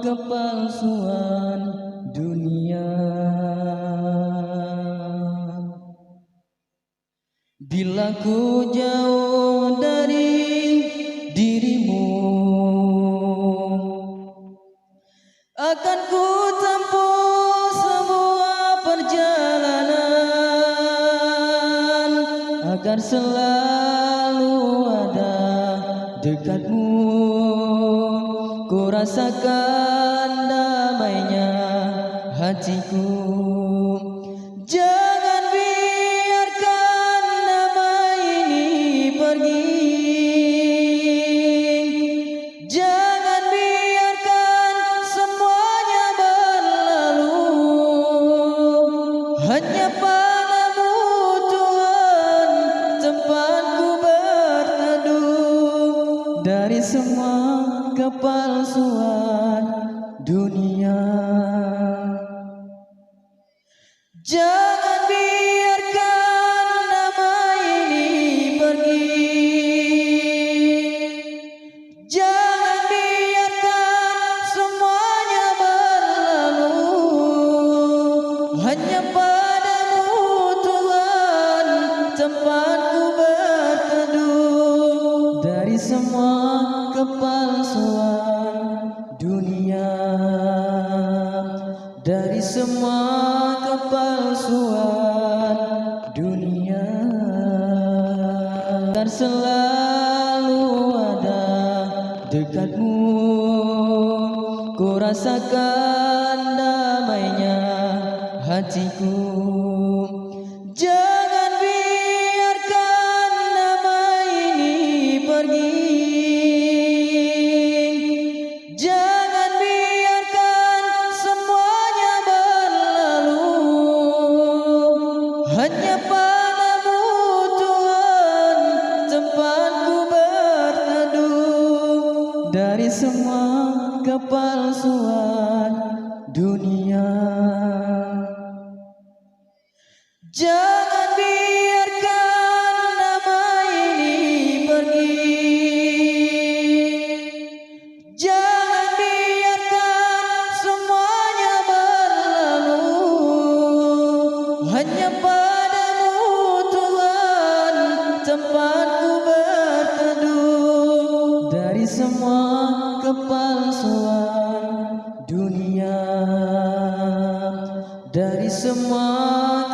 kepalsuan dunia. Bila ku jauh dari dirimu, akan ku tempuh semua perjalanan agar selalu ada dekatmu. Ku rasakan damainya hatiku. Jangan biarkan damai ini pergi. Jangan biarkan semuanya berlalu. Hanya padamu Tuhan tempatku berteduh dari semua kepalsuan dunia. Jangan biarkan damai ini pergi. Jangan biarkan semuanya berlalu. Hanya padamu Tuhan tempatku berteduh dari semua kepalsuan dunia. Dari semua kepalsuan dunia. Dan selalu ada dekatmu. Ku rasakan damainya hatiku. Jangan biarkan damai ini pergi. Jangan biarkan semuanya berlalu. Hanya padamu Tuhan tempatku berteduh dari semua kepalsuan dunia. Jangan biarkan damai ini pergi. Jangan biarkan semuanya berlalu. Hanya padamu Tuhan tempatku berteduh dari semua kepalsuan dunia. Dari semua